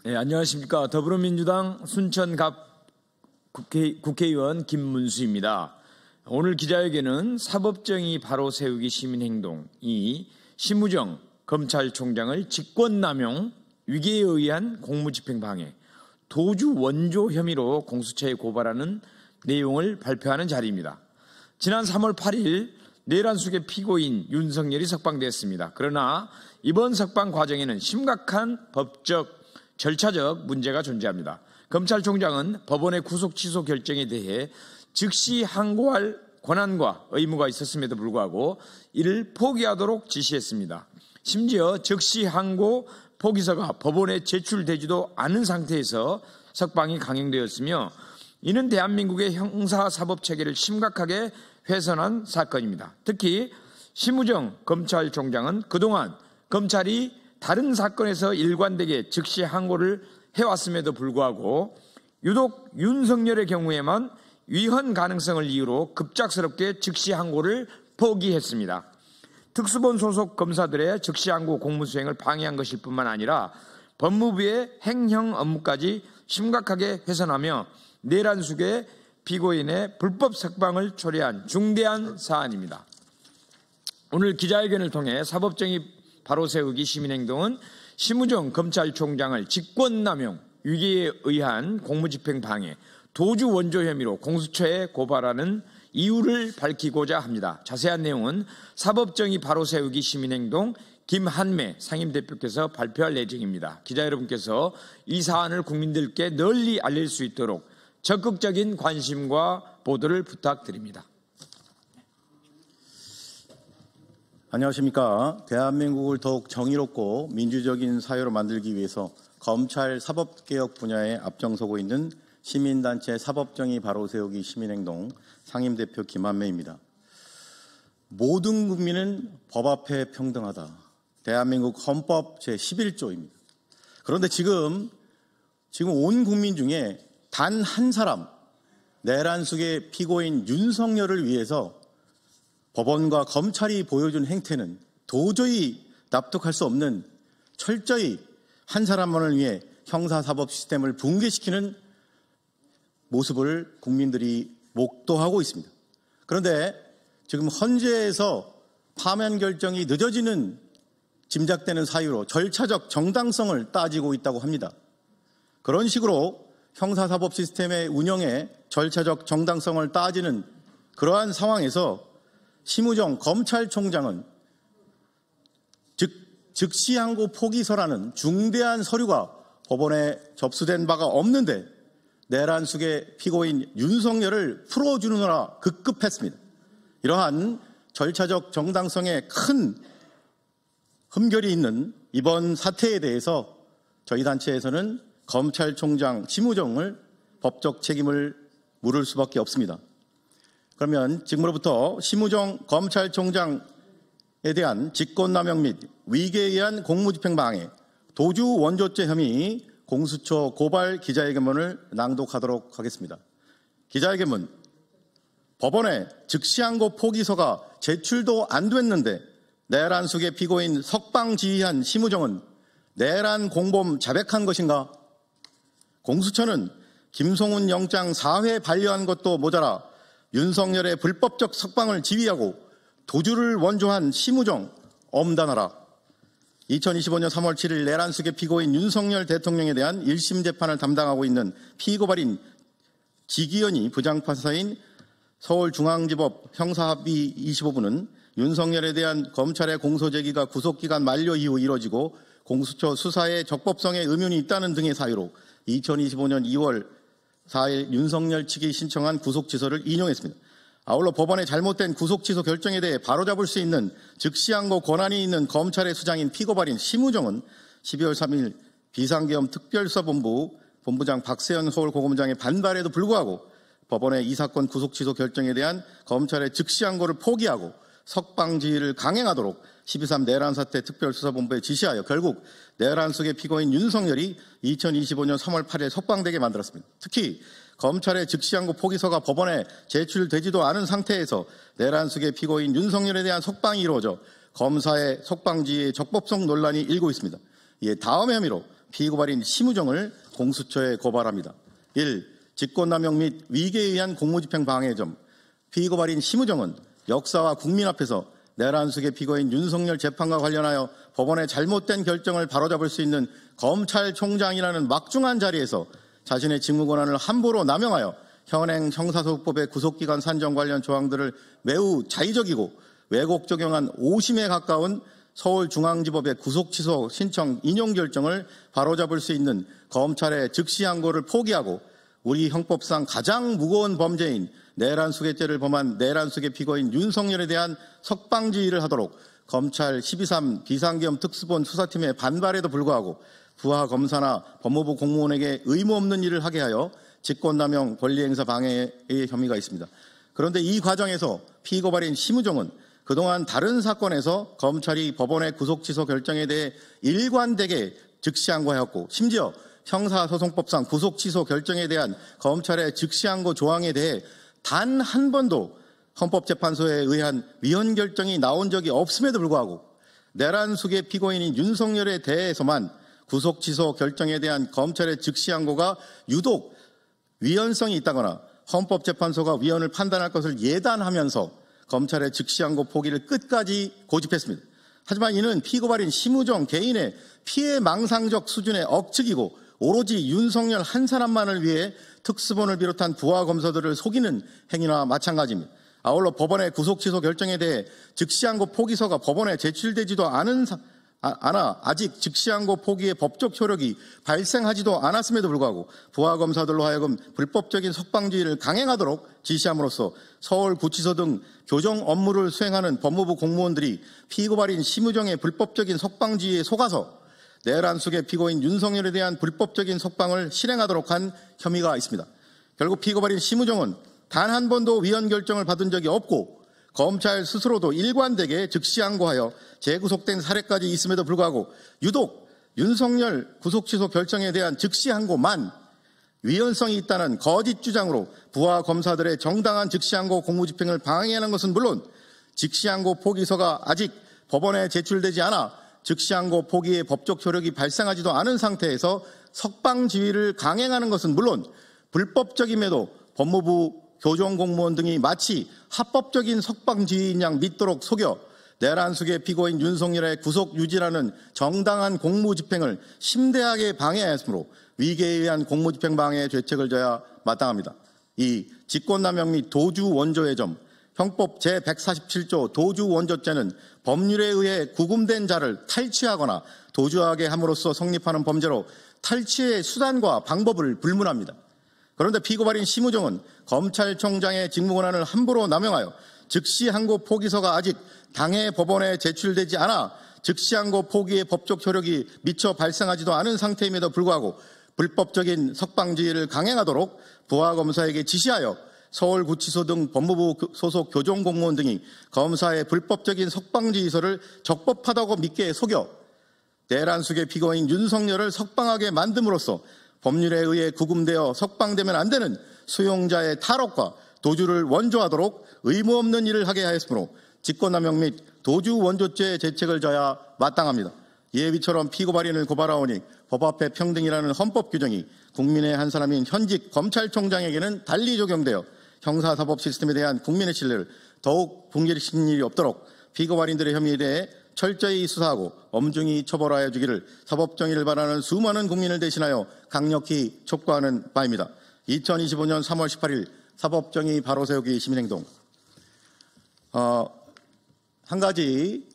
네, 안녕하십니까. 더불어민주당 순천갑 국회의원 김문수입니다. 오늘 기자회견은 사법정의 바로 세우기 시민행동이 심우정 검찰총장을 직권남용, 위계에 의한 공무집행방해, 도주 원조 혐의로 공수처에 고발하는 내용을 발표하는 자리입니다. 지난 3월 8일 내란숙의 피고인 윤석열이 석방됐습니다. 그러나 이번 석방 과정에는 심각한 법적, 절차적 문제가 존재합니다. 검찰총장은 법원의 구속 취소 결정에 대해 즉시 항고할 권한과 의무가 있었음에도 불구하고 이를 포기하도록 지시했습니다. 심지어 즉시 항고 포기서가 법원에 제출되지도 않은 상태에서 석방이 강행되었으며 이는 대한민국의 형사사법체계를 심각하게 훼손한 사건입니다. 특히 심우정 검찰총장은 그동안 검찰이 다른 사건에서 일관되게 즉시 항고를 해왔음에도 불구하고 유독 윤석열의 경우에만 위헌 가능성을 이유로 급작스럽게 즉시 항고를 포기했습니다. 특수본 소속 검사들의 즉시 항고 공무수행을 방해한 것일 뿐만 아니라 법무부의 행정 업무까지 심각하게 훼손하며 내란숙의 피고인의 불법 석방을 초래한 중대한 사안입니다. 오늘 기자회견을 통해 사법정의 바로 세우기 시민행동은 심우정 검찰총장을 직권남용, 위계에 의한 공무집행방해, 도주 원조 혐의로 공수처에 고발하는 이유를 밝히고자 합니다. 자세한 내용은 사법정의 바로 세우기 시민행동 김한매 상임대표께서 발표할 예정입니다. 기자 여러분께서 이 사안을 국민들께 널리 알릴 수 있도록 적극적인 관심과 보도를 부탁드립니다. 안녕하십니까. 대한민국을 더욱 정의롭고 민주적인 사회로 만들기 위해서 검찰 사법개혁 분야에 앞장서고 있는 시민단체 사법정의 바로 세우기 시민행동 상임대표 김한매입니다. 모든 국민은 법 앞에 평등하다. 대한민국 헌법 제11조입니다. 그런데 지금 온 국민 중에 단 한 사람, 내란숙의 피고인 윤석열을 위해서 법원과 검찰이 보여준 행태는 도저히 납득할 수 없는 철저히 한 사람만을 위해 형사사법 시스템을 붕괴시키는 모습을 국민들이 목도하고 있습니다. 그런데 지금 헌재에서 파면 결정이 늦어지는 짐작되는 사유로 절차적 정당성을 따지고 있다고 합니다. 그런 식으로 형사사법 시스템의 운영에 절차적 정당성을 따지는 그러한 상황에서 심우정 검찰총장은 즉시 항고 포기서라는 중대한 서류가 법원에 접수된 바가 없는데 내란숙의 피고인 윤석열을 풀어주느라 급급했습니다. 이러한 절차적 정당성에 큰 흠결이 있는 이번 사태에 대해서 저희 단체에서는 검찰총장 심우정을 법적 책임을 물을 수밖에 없습니다. 그러면 지금으로부터 심우정 검찰총장에 대한 직권남용 및 위계에 의한 공무집행방해, 도주 원조죄 혐의 공수처 고발 기자회견문을 낭독하도록 하겠습니다. 기자회견문. 법원에 즉시항고 포기서가 제출도 안 됐는데 내란숙의 피고인 석방 지휘한 심우정은 내란 공범 자백한 것인가? 공수처는 김성훈 영장 4회 반려한 것도 모자라 윤석열의 불법적 석방을 지휘하고 도주를 원조한 심우정 엄단하라. 2025년 3월 7일 내란숙의 피고인 윤석열 대통령에 대한 1심 재판을 담당하고 있는 피고발인 지기현이 부장판사인 서울중앙지법 형사합의 25부는 윤석열에 대한 검찰의 공소제기가 구속기간 만료 이후 이뤄지고 공수처 수사의 적법성에 의문이 있다는 등의 사유로 2025년 2월 4일 윤석열 측이 신청한 구속취소를 인용했습니다. 아울러 법원의 잘못된 구속취소 결정에 대해 바로잡을 수 있는 즉시항고 권한이 있는 검찰의 수장인 피고발인 심우정은 12월 3일 비상계엄 특별수사본부 본부장 박세현 서울고검장의 반발에도 불구하고 법원의 이 사건 구속취소 결정에 대한 검찰의 즉시항고를 포기하고 석방 지휘를 강행하도록 12.3 내란사태 특별수사본부에 지시하여 결국 내란숙의 피고인 윤석열이 2025년 3월 8일 석방되게 만들었습니다. 특히 검찰의 즉시항고 포기서가 법원에 제출되지도 않은 상태에서 내란숙의 피고인 윤석열에 대한 석방이 이루어져 검사의 석방 지휘의 적법성 논란이 일고 있습니다. 이에 다음 혐의로 피고발인 심우정을 공수처에 고발합니다. 1. 직권남용 및 위계에 의한 공무집행 방해 점. 피고발인 심우정은 역사와 국민 앞에서 내란숙의 피고인 윤석열 재판과 관련하여 법원의 잘못된 결정을 바로잡을 수 있는 검찰총장이라는 막중한 자리에서 자신의 직무 권한을 함부로 남용하여 현행 형사소송법의 구속기간 산정 관련 조항들을 매우 자의적이고 왜곡 적용한 오심에 가까운 서울중앙지법의 구속취소 신청 인용 결정을 바로잡을 수 있는 검찰의 즉시항고를 포기하고 우리 형법상 가장 무거운 범죄인 내란수괴죄를 범한 내란수괴 피고인 윤석열에 대한 석방지휘를 하도록 검찰 12.3 비상계엄 특수본 수사팀의 반발에도 불구하고 부하 검사나 법무부 공무원에게 의무 없는 일을 하게 하여 직권남용 권리행사 방해의 혐의가 있습니다. 그런데 이 과정에서 피고발인 심우정은 그동안 다른 사건에서 검찰이 법원의 구속취소 결정에 대해 일관되게 즉시항고하였고 심지어 형사소송법상 구속취소 결정에 대한 검찰의 즉시항고 조항에 대해 단 한 번도 헌법재판소에 의한 위헌 결정이 나온 적이 없음에도 불구하고 내란숙의 피고인인 윤석열에 대해서만 구속취소 결정에 대한 검찰의 즉시항고가 유독 위헌성이 있다거나 헌법재판소가 위헌을 판단할 것을 예단하면서 검찰의 즉시항고 포기를 끝까지 고집했습니다. 하지만 이는 피고발인 심우정 개인의 피해망상적 수준의 억측이고 오로지 윤석열 한 사람만을 위해 특수본을 비롯한 부하 검사들을 속이는 행위나 마찬가지입니다. 아울러 법원의 구속취소 결정에 대해 즉시항고 포기서가 법원에 제출되지도 않아 아직 즉시항고 포기의 법적 효력이 발생하지도 않았음에도 불구하고 부하 검사들로 하여금 불법적인 석방지휘를 강행하도록 지시함으로써 서울구치소 등 교정 업무를 수행하는 법무부 공무원들이 피고발인 심우정의 불법적인 석방지휘에 속아서 내란숙의 피고인 윤석열에 대한 불법적인 석방을 실행하도록 한 혐의가 있습니다. 결국 피고발인 심우정은 단 한 번도 위헌 결정을 받은 적이 없고 검찰 스스로도 일관되게 즉시항고하여 재구속된 사례까지 있음에도 불구하고 유독 윤석열 구속취소 결정에 대한 즉시항고만 위헌성이 있다는 거짓 주장으로 부하 검사들의 정당한 즉시항고 공무집행을 방해하는 것은 물론 즉시항고 포기서가 아직 법원에 제출되지 않아 즉시항고 포기의 법적 효력이 발생하지도 않은 상태에서 석방지휘를 강행하는 것은 물론 불법적임에도 법무부 교정공무원 등이 마치 합법적인 석방지휘인 양 믿도록 속여 내란숙의 피고인 윤석열의 구속 유지라는 정당한 공무집행을 심대하게 방해하였으므로 위계에 의한 공무집행 방해의 죄책을 져야 마땅합니다. 이 직권남용 및 도주원조의 점, 형법 제147조 도주원조죄는 법률에 의해 구금된 자를 탈취하거나 도주하게 함으로써 성립하는 범죄로 탈취의 수단과 방법을 불문합니다. 그런데 피고발인 심우정은 검찰총장의 직무권한을 함부로 남용하여 즉시항고 포기서가 아직 당해 법원에 제출되지 않아 즉시항고 포기의 법적 효력이 미처 발생하지도 않은 상태임에도 불구하고 불법적인 석방지휘를 강행하도록 부하검사에게 지시하여 서울구치소 등 법무부 소속 교정공무원 등이 검사의 불법적인 석방지휘서를 적법하다고 믿게 속여 내란숙의 피고인 윤석열을 석방하게 만듦으로써 법률에 의해 구금되어 석방되면 안 되는 수용자의 탈옥과 도주를 원조하도록 의무 없는 일을 하게 하였으므로 직권남용 및 도주원조죄의 죄책을 져야 마땅합니다. 이에 비처럼 피고발인을 고발하오니 법 앞에 평등이라는 헌법 규정이 국민의 한 사람인 현직 검찰총장에게는 달리 적용되어 형사사법 시스템에 대한 국민의 신뢰를 더욱 붕괴시키는 일이 없도록 피고발인들의 혐의에 대해 철저히 수사하고 엄중히 처벌하여 주기를 사법정의를 바라는 수많은 국민을 대신하여 강력히 촉구하는 바입니다. 2025년 3월 18일 사법정의 바로세우기 시민행동. 한 가지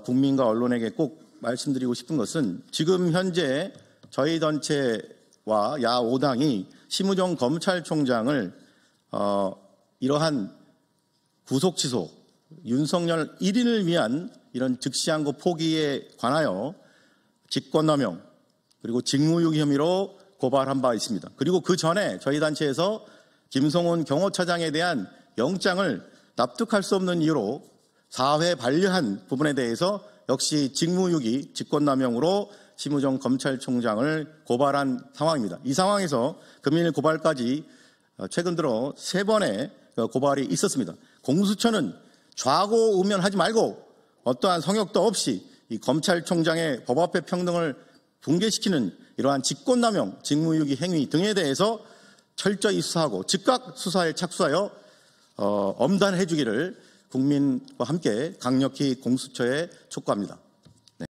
국민과 언론에게 꼭 말씀드리고 싶은 것은 지금 현재 저희 단체와 야5당이 심우정 검찰총장을 이러한 구속취소, 윤석열 1인을 위한 이런 즉시항고 포기에 관하여 직권남용 그리고 직무유기 혐의로 고발한 바 있습니다. 그리고 그 전에 저희 단체에서 김성훈 경호처장에 대한 영장을 납득할 수 없는 이유로 4회 반려한 부분에 대해서 역시 직무유기, 직권남용으로 심우정 검찰총장을 고발한 상황입니다. 이 상황에서 금일 고발까지 최근 들어 3번의 고발이 있었습니다. 공수처는 좌고우면하지 말고 어떠한 성역도 없이 이 검찰총장의 법 앞의 평등을 붕괴시키는 이러한 직권남용, 직무유기 행위 등에 대해서 철저히 수사하고 즉각 수사에 착수하여 엄단해 주기를 국민과 함께 강력히 공수처에 촉구합니다.